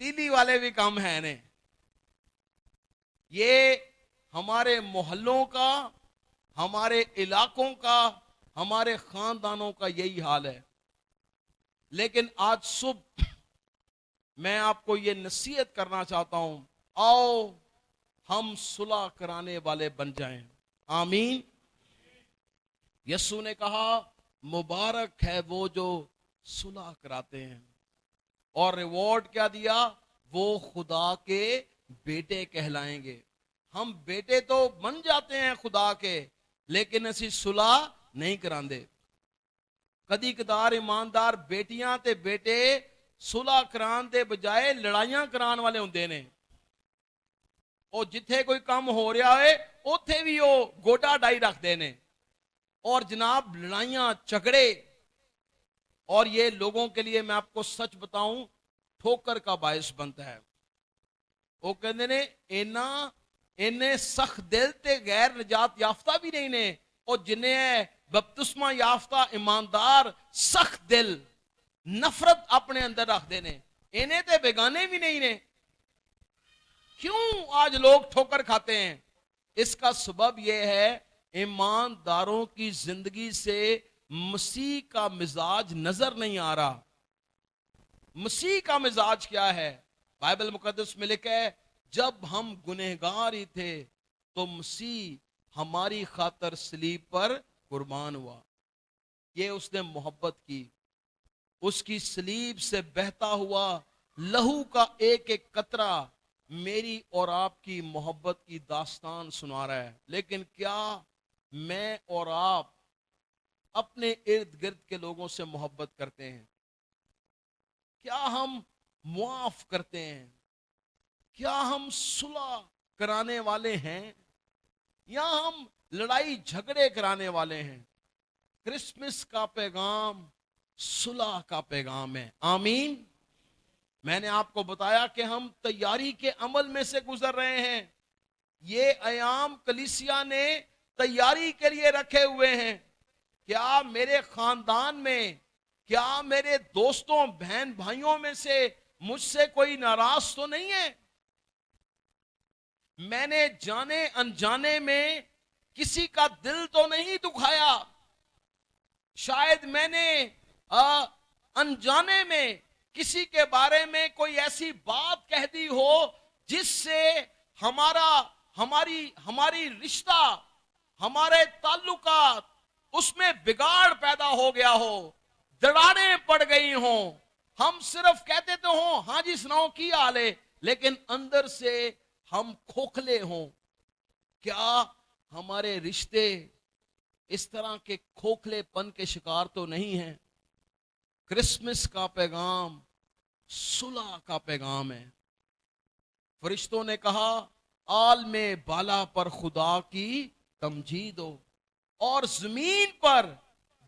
A: तीली वाले भी कम है ने। ये हमारे मोहल्लों का, हमारे इलाकों का, हमारे खानदानों का यही हाल है। लेकिन आज सुबह मैं आपको ये नसीहत करना चाहता हूं, आओ हम सुलह कराने वाले बन जाएं। आमीन। यीशु ने कहा मुबारक है वो जो सुलह कराते हैं, और रिवॉर्ड क्या दिया? वो खुदा के बेटे कहलाएंगे। हम बेटे तो बन जाते हैं खुदा के, लेकिन असी सुलह नहीं करांदे। कदी कदार ईमानदार बेटियां ते बेटे सुलह करान दे बजाय लड़ाइयां करान वाले हुंदे ने। और जिथे कोई काम हो रहा है उथे भी वो गोडा डाई रखते ने, और जनाब लड़ाइयां झगड़े। और ये लोगों के लिए मैं आपको सच बताऊं ठोकर का बायस बनता है। वो कहते ने इन्ने सख्त दिल ते गैर निजात याफ्ता भी नहीं ने, और जिन्हें बपतिस्मा याफ्ता ईमानदार सख्त दिल नफरत अपने अंदर रखते ने, इन्हें ते बेगाने भी नहीं ने। क्यों आज लोग ठोकर खाते हैं? इसका सबब यह है ईमानदारों की जिंदगी से मसीह का मिजाज नजर नहीं आ रहा। मसीह का मिजाज क्या है? बाइबल मुकद्दस में लिखा है जब हम गुनहगार ही थे तो मसीह हमारी खातर सलीब पर कुर्बान हुआ। ये उसने मोहब्बत की, उसकी सलीब से बहता हुआ लहू का एक एक कतरा मेरी और आपकी मोहब्बत की दास्तान सुना रहा है। लेकिन क्या मैं और आप अपने इर्द गिर्द के लोगों से मोहब्बत करते हैं? क्या हम मुआफ करते हैं? क्या हम सुलह कराने वाले हैं, या हम लड़ाई झगड़े कराने वाले हैं? क्रिसमस का पैगाम सुलह का पैगाम है। आमीन। मैंने आपको बताया कि हम तैयारी के अमल में से गुजर रहे हैं। ये अयाम कलीसिया ने तैयारी के लिए रखे हुए हैं। क्या मेरे खानदान में, क्या मेरे दोस्तों बहन भाइयों में से मुझसे कोई नाराज तो नहीं है? मैंने जाने अनजाने में किसी का दिल तो नहीं दुखाया? शायद मैंने अनजाने में किसी के बारे में कोई ऐसी बात कह दी हो जिससे हमारी रिश्ता, हमारे ताल्लुकात उसमें बिगाड़ पैदा हो गया हो, दरारें पड़ गई हो। हम सिर्फ कहते तो हो हाँ जी सुनाओ की हाल है, लेकिन अंदर से हम खोखले हों। क्या हमारे रिश्ते इस तरह के खोखलेपन के शिकार तो नहीं हैं? क्रिसमस का पैगाम सुलह का पैगाम है। फरिश्तों ने कहा आल में बाला पर खुदा की तमजीद हो, और जमीन पर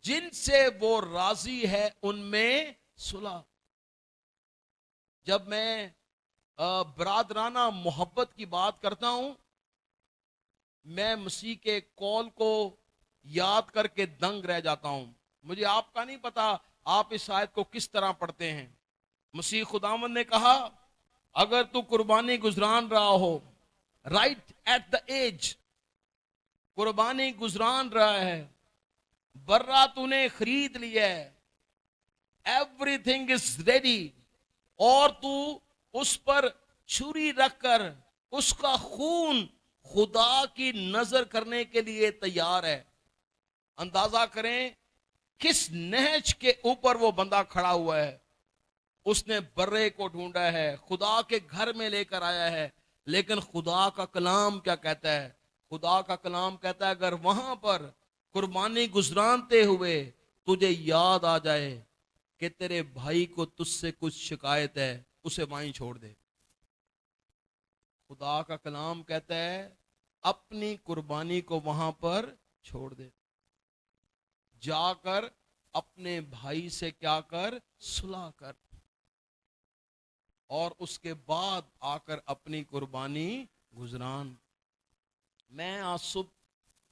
A: जिनसे वो राजी है उनमें सुलह। जब मैं बरादराना मोहब्बत की बात करता हूं, मैं मसीह के कॉल को याद करके दंग रह जाता हूं। मुझे आपका नहीं पता आप इस आयत को किस तरह पढ़ते हैं। मसीह खुदावंद ने कहा, अगर तू कुर्बानी गुजरान रहा हो, राइट एट द एज, कुर्बानी गुजरान रहा है, बर्रा तूने खरीद लिया है, एवरीथिंग इज रेडी, और तू उस पर छुरी रखकर उसका खून खुदा की नजर करने के लिए तैयार है। अंदाजा करें किस नहज के ऊपर वो बंदा खड़ा हुआ है। उसने बर्रे को ढूंढा है, खुदा के घर में लेकर आया है, लेकिन खुदा का कलाम क्या कहता है? खुदा का कलाम कहता है, अगर वहां पर कुर्बानी गुजरानते हुए तुझे याद आ जाए कि तेरे भाई को तुझसे कुछ शिकायत है, उसे वहीं छोड़ दे। खुदा का कलाम कहता है, अपनी कुर्बानी को वहां पर छोड़ दे, जाकर अपने भाई से क्या कर? सुलह कर, और उसके बाद आकर अपनी कुर्बानी गुजरान। मैं आज सुबह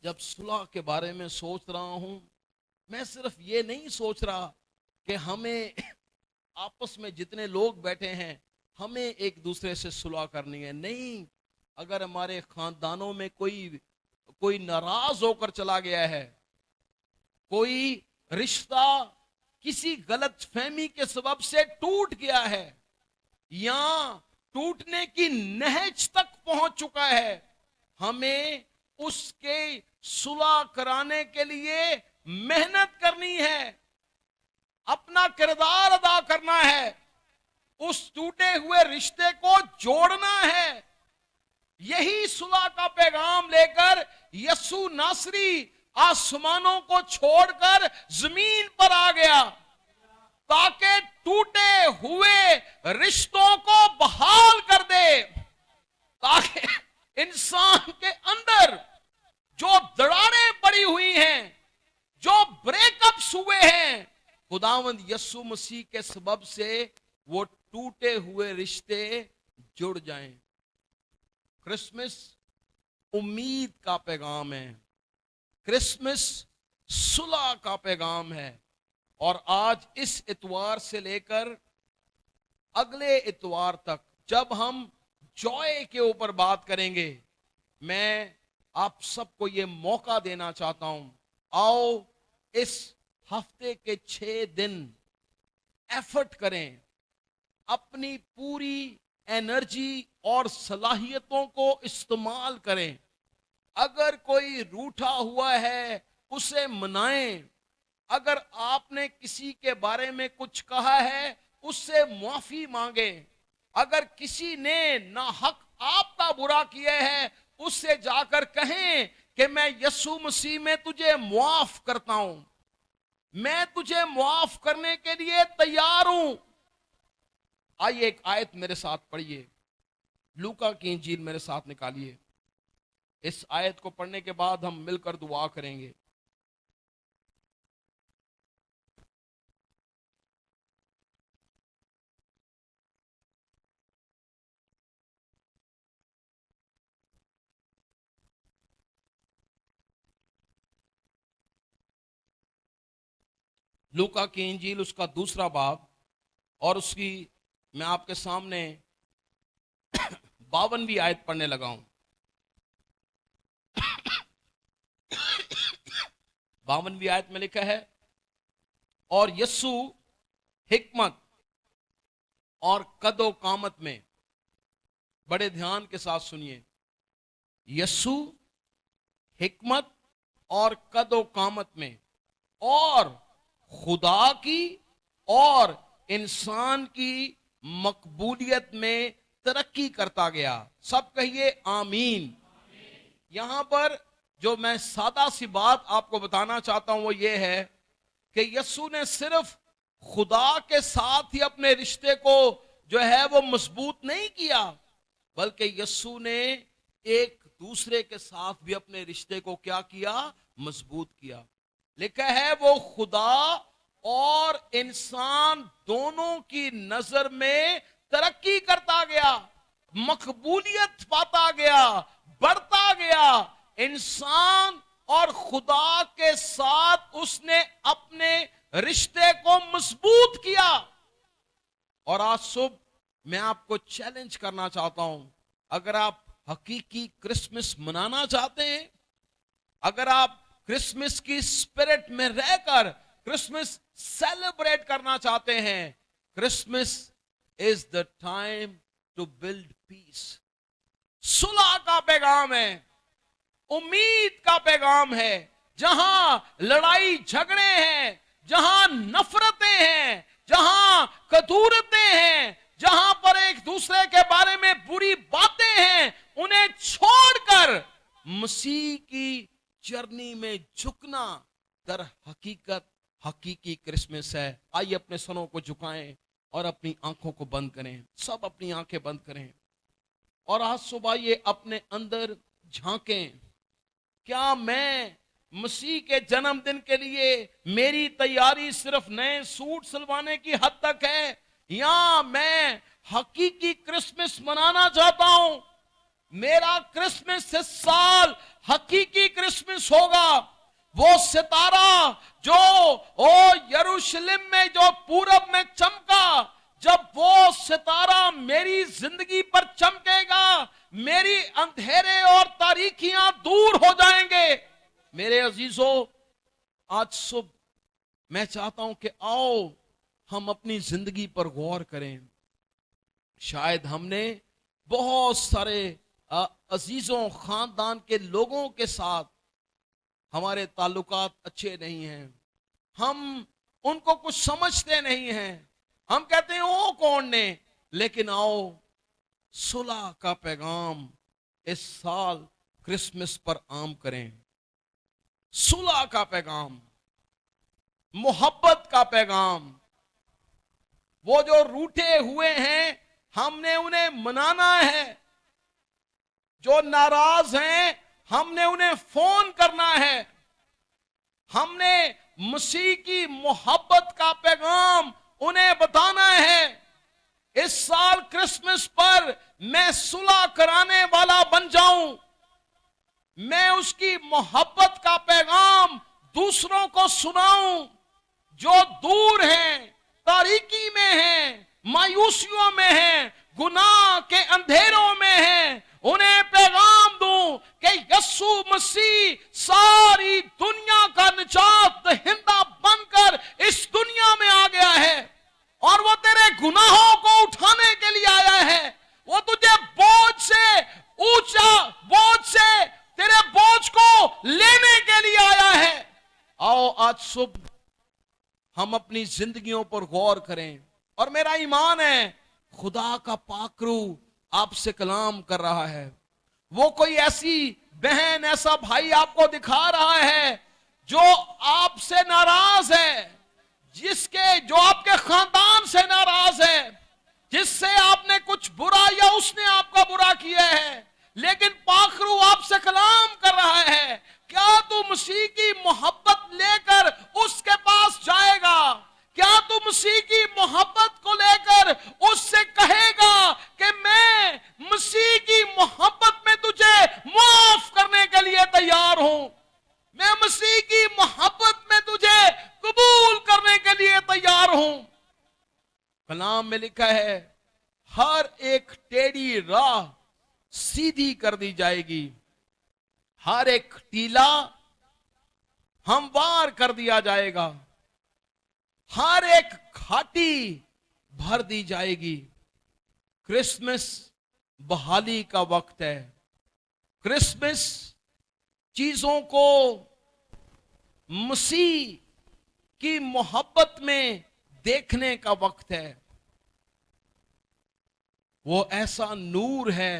A: जब सुलह के बारे में सोच रहा हूं, मैं सिर्फ ये नहीं सोच रहा कि हमें आपस में जितने लोग बैठे हैं हमें एक दूसरे से सुलह करनी है। नहीं, अगर हमारे खानदानों में कोई नाराज होकर चला गया है, कोई रिश्ता किसी गलत फहमी के सबब से टूट गया है, या टूटने की नहज तक पहुंच चुका है, हमें उसके सुलह कराने के लिए मेहनत करनी है, अपना किरदार अदा करना है, उस टूटे हुए रिश्ते को जोड़ना है। यही सुलह का पैगाम लेकर यीशु नासरी आसमानों को छोड़कर जमीन पर आ गया, ताकि टूटे हुए रिश्तों को बहाल कर दे, ताकि इंसान के अंदर जो दरारें पड़ी हुई हैं, जो ब्रेकअप्स हुए हैं, खुदावंद यीशु मसीह के सबब से वो टूटे हुए रिश्ते जुड़ जाएं। क्रिसमस उम्मीद का पैगाम है, क्रिसमस सुलह का पैगाम है। और आज इस इतवार से लेकर अगले इतवार तक जब हम जॉय के ऊपर बात करेंगे, मैं आप सबको ये मौका देना चाहता हूं, आओ इस हफ्ते के 6 दिन एफर्ट करें, अपनी पूरी एनर्जी और सलाहियतों को इस्तेमाल करें। अगर कोई रूठा हुआ है उसे मनाएं, अगर आपने किसी के बारे में कुछ कहा है उससे माफी मांगे, अगर किसी ने नाहक आपका बुरा किया है उससे जाकर कहें कि मैं यीशु मसीह में तुझे माफ करता हूं, मैं तुझे माफ करने के लिए तैयार हूं। आइए एक आयत मेरे साथ पढ़िए, लूका की इंजील मेरे साथ निकालिए। इस आयत को पढ़ने के बाद हम मिलकर दुआ करेंगे। लूका की इंजील उसका 2 बाब और उसकी मैं आपके सामने 52वीं आयत पढ़ने लगा हूं। 52वीं आयत में लिखा है, और यस्सु हिकमत और कदो कामत में, बड़े ध्यान के साथ सुनिए, यस्सु हिकमत और कदो कामत में और खुदा की और इंसान की मकबूलियत में तरक्की करता गया। सब कहिए आमीन। यहां पर जो मैं सादा सी बात आपको बताना चाहता हूं वो ये है कि यीशु ने सिर्फ खुदा के साथ ही अपने रिश्ते को जो है वो मजबूत नहीं किया, बल्कि यीशु ने एक दूसरे के साथ भी अपने रिश्ते को क्या किया? मजबूत किया। लिखा है वो खुदा और इंसान दोनों की नजर में तरक्की करता गया। मकबूलियत पाता गया, बढ़ता गया। इंसान और खुदा के साथ उसने अपने रिश्ते को मजबूत किया। और आज सुबह मैं आपको चैलेंज करना चाहता हूं, अगर आप हकीकी क्रिसमस मनाना चाहते हैं, अगर आप क्रिसमस की स्पिरिट में रहकर क्रिसमस सेलिब्रेट करना चाहते हैं, Christmas is the time to build peace. सुलह का पैगाम है, उम्मीद का पैगाम है। जहां लड़ाई झगड़े हैं, जहां नफरतें हैं, जहां कदूरतें हैं, जहां पर एक दूसरे के बारे में बुरी बातें हैं, उन्हें छोड़कर मसीह की जर्नी में झुकना दर हकीकत हकीकी क्रिसमस है। आइए अपने सरों को झुकाएं और अपनी आंखों को बंद करें। सब अपनी आंखें बंद करें और आज सुबह ये अपने अंदर झांकें। क्या मैं मसीह के जन्मदिन के लिए मेरी तैयारी सिर्फ नए सूट सिलवाने की हद तक है, या मैं हकीकी क्रिसमस मनाना चाहता हूं? मेरा क्रिसमस इस साल हकीकी क्रिसमस होगा। वो सितारा जो यरूशलेम में जो पूरब में चमका, जब वो सितारा मेरी जिंदगी पर चमकेगा, मेरी अंधेरे और तारीकियां दूर हो जाएंगे। मेरे अजीजों, आज सुबह मैं चाहता हूं कि आओ हम अपनी जिंदगी पर गौर करें। शायद हमने बहुत सारे अजीजों, खानदान के लोगों के साथ हमारे ताल्लुकात अच्छे नहीं हैं, हम उनको कुछ समझते नहीं हैं, हम कहते हैं वो कौन ने। लेकिन आओ सुलह का पैगाम इस साल क्रिसमस पर आम करें। सुलह का पैगाम, मोहब्बत का पैगाम। वो जो रूठे हुए हैं, हमने उन्हें मनाना है। जो नाराज हैं, हमने उन्हें फोन करना है। हमने मसीह की मोहब्बत का पैगाम उन्हें बताना है। इस साल क्रिसमस पर मैं सुलह कराने वाला बन जाऊं। मैं उसकी मोहब्बत का पैगाम दूसरों को सुनाऊं। जो दूर हैं, तारीकी में हैं, मायूसियों में हैं, गुनाह के अंधेरों में हैं, उन्हें पैगाम दूं कि यीशु मसीह सारी दुनिया का निजात दहिंदा बनकर इस दुनिया में आ गया है और वो तेरे गुनाहों को उठाने के लिए आया है। वो तुझे बोझ से, ऊंचा बोझ से, तेरे बोझ को लेने के लिए आया है। आओ आज सुबह हम अपनी जिंदगियों पर गौर करें। और मेरा ईमान है खुदा का पाकरू आपसे कलाम कर रहा है। वो कोई ऐसी बहन, ऐसा भाई आपको दिखा रहा है जो आपसे नाराज है, जो आपके खानदान से नाराज है, जिससे आपने कुछ बुरा या उसने आपका बुरा किया है। लेकिन पाखरू आपसे कलाम कर रहा है, क्या तू मसीह की मोहब्बत लेकर उसके पास जाएगा? क्या तू मसीह की मोहब्बत को लेकर उससे कहेगा कि मैं मसीह की मोहब्बत में तुझे माफ करने के लिए तैयार हूं, मैं मसीह की मोहब्बत में तुझे कबूल करने के लिए तैयार हूं? कलाम में लिखा है, हर एक टेढ़ी राह सीधी कर दी जाएगी, हर एक टीला हमवार कर दिया जाएगा, हर एक घाटी भर दी जाएगी। क्रिसमस बहाली का वक्त है। क्रिसमस चीजों को मसीह की मोहब्बत में देखने का वक्त है। वो ऐसा नूर है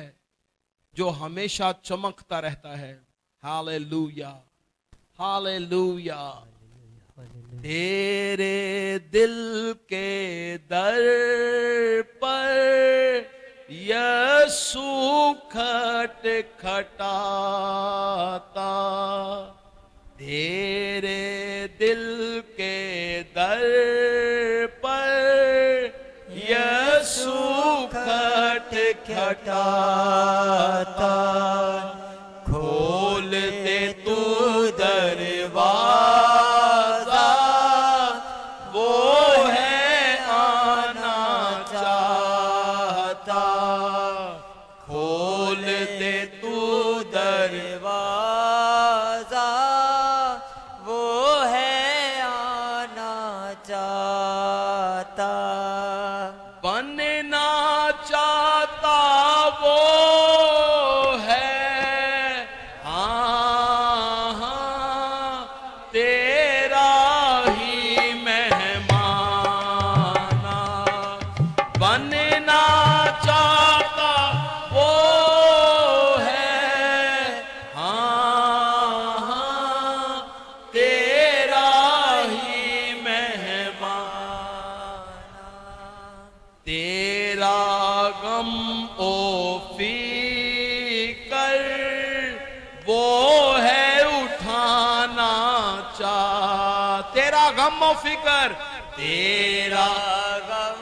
A: जो हमेशा चमकता रहता है। Hallelujah, hallelujah. तेरे दिल के दर पर यीशु खटखटाता, तेरे दिल के दर पर यीशु खटखटाता।
B: کھٹکھٹاتا کھول دے تو دروازہ وہ ہے آنا چاہتا کھول دے تو دروازہ وہ ہے آنا چاہتا
A: بننا چاہتا وہ ہے ہاں ہاں تیرا ہی مہمان بننا چاہتا وہ ہے ہاں ہاں تیرا ہی مہمان تیرا غم او فکر وہ ہے اٹھانا تیرا غم و فکر تیرا
B: غم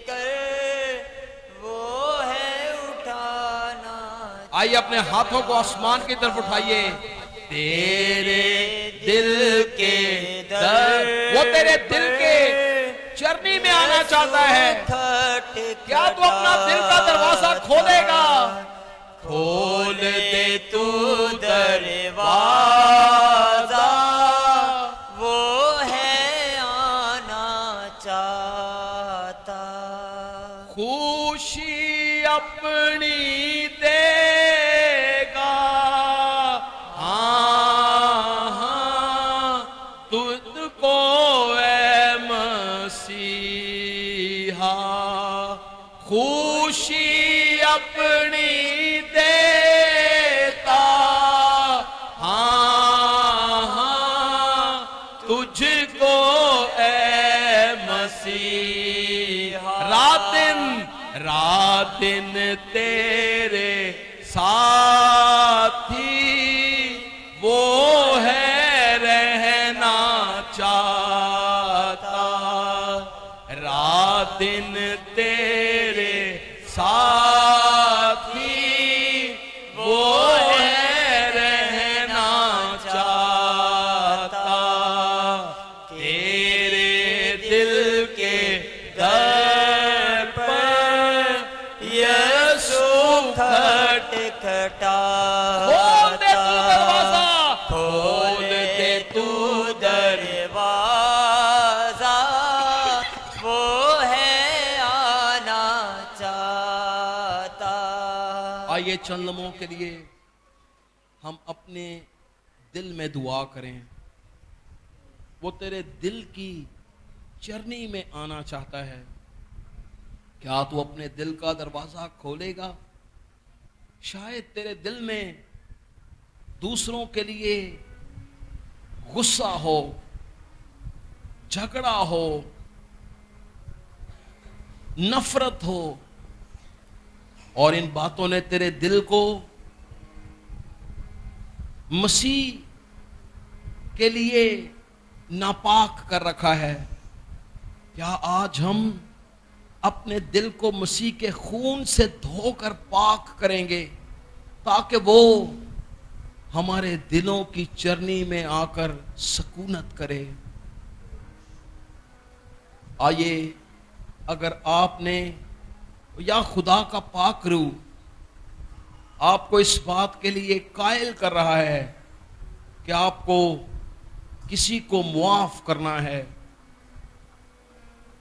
B: کر وہ ہے اٹھانا
A: آئیے اپنے ہاتھوں کو آسمان کی طرف اٹھائیے تیرے دل کے در وہ تیرے دل کے چرنی میں آنا چاہتا ہے کیا تو اپنا دل کا دروازہ کھولے گا
B: کھول دے تو دروازہ وہ ہے آنا چاہتا
A: خوشی اپنی دے گا ہاں ہاں تجھ کو اے مسیحا خوشی اپنی دیتا ہاں ہاں تجھ کو اے مسیحا رات دن تیرے ساتھی وہ ہے رہنا چاہتا رات دن تیرے ساتھی وہ ہے رہنا چاہتا تیرے دل کے در پر یسوع
B: کھٹکھٹاتا
A: کھول دے تو
B: دروازہ وہ ہے آنا چاہتا
A: آئیے چند لمحوں کے لیے ہم اپنے دل میں دعا کریں وہ تیرے دل کی چرنی میں آنا چاہتا ہے کیا تو اپنے دل کا دروازہ کھولے گا شاید تیرے دل میں دوسروں کے لیے غصہ ہو جھگڑا ہو نفرت ہو اور ان باتوں نے تیرے دل کو مسیح کے لیے ناپاک کر رکھا ہے کیا آج ہم اپنے دل کو مسیح کے خون سے دھو کر پاک کریں گے تاکہ وہ ہمارے دلوں کی چرنی میں آ کر سکونت کرے آئیے اگر آپ نے یا خدا کا پاک روح آپ کو اس بات کے لیے قائل کر رہا ہے کہ آپ کو کسی کو معاف کرنا ہے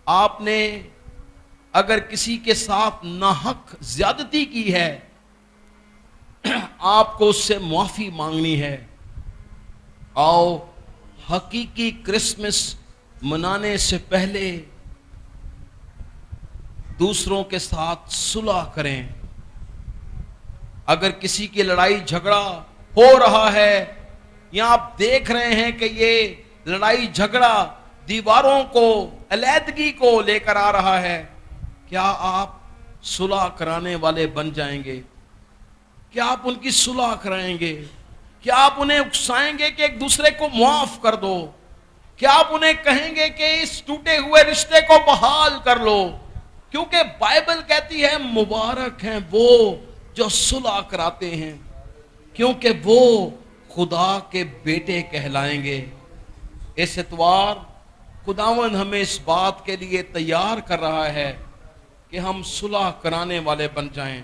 A: آپ نے اگر کسی کے ساتھ ناحق زیادتی کی ہے آپ کو اس سے معافی مانگنی ہے آؤ حقیقی کرسمس منانے سے پہلے دوسروں کے ساتھ صلح کریں اگر کسی کی لڑائی جھگڑا ہو رہا ہے یا آپ دیکھ رہے ہیں کہ یہ لڑائی جھگڑا دیواروں کو علیحدگی کو لے کر آ رہا ہے کیا آپ صلح کرانے والے بن جائیں گے کیا آپ ان کی صلح کرائیں گے کیا آپ انہیں اکسائیں گے کہ ایک دوسرے کو معاف کر دو کیا آپ انہیں کہیں گے کہ اس ٹوٹے ہوئے رشتے کو بحال کر لو क्योंकि बाइबल कहती है मुबारक हैं वो जो सुलह कराते हैं, क्योंकि वो खुदा के बेटे कहलाएंगे। इस इतवार खुदावंद हमें इस बात के लिए तैयार कर रहा है कि हम सुलह कराने वाले बन जाएं।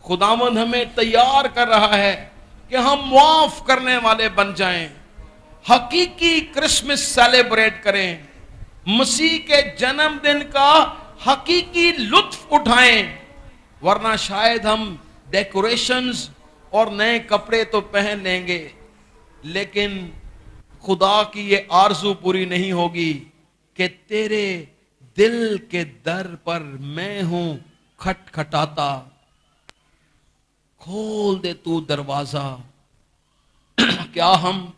A: खुदावंद हमें तैयार कर रहा है कि हम माफ करने वाले बन जाएं, हकीकी क्रिसमस सेलिब्रेट करें, मसीह के जन्मदिन का हकीकी लुत्फ उठाएं। वरना शायद हम डेकोरेशंस और नए कपड़े तो पहन लेंगे, लेकिन खुदा की ये आरजू पूरी नहीं होगी कि तेरे दिल के दर पर मैं हूं खटखटाता, खोल दे तू दरवाजा। क्या हम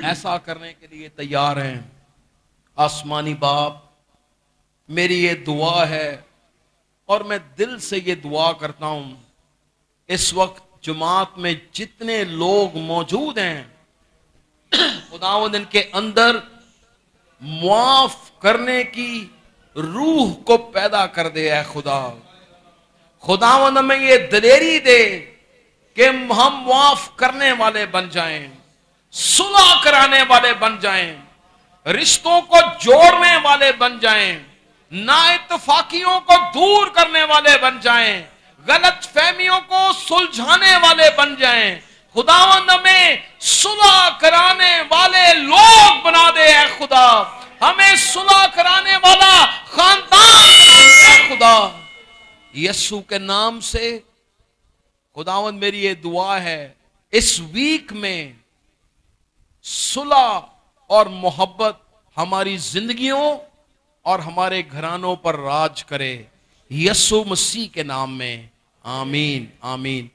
A: ऐसा करने के लिए तैयार हैं? आसमानी बाप, मेरी ये दुआ है और मैं दिल से ये दुआ करता हूं, इस वक्त जमात में जितने लोग मौजूद हैं, खुदावंद इनके अंदर माफ करने की रूह को पैदा कर दे। है खुदा, खुदावंद हमें ये दिलेरी दे कि हम माफ करने वाले बन जाएं, सुलह कराने वाले बन जाएं, रिश्तों को जोड़ने वाले बन जाएं, नाइतफाकियों को दूर करने वाले बन जाएं, गलत फहमियों को सुलझाने वाले बन जाएं। खुदावंद हमें सुलह कराने वाले लोग बना दे। है खुदा, हमें सुलह कराने वाला खानदान है खुदा। यीशु के नाम से खुदावंद मेरी ये दुआ है, इस वीक में सुलह और मोहब्बत हमारी जिंदगियों और हमारे घरानों पर राज करे। यीशु मसीह के नाम में आमीन, आमीन।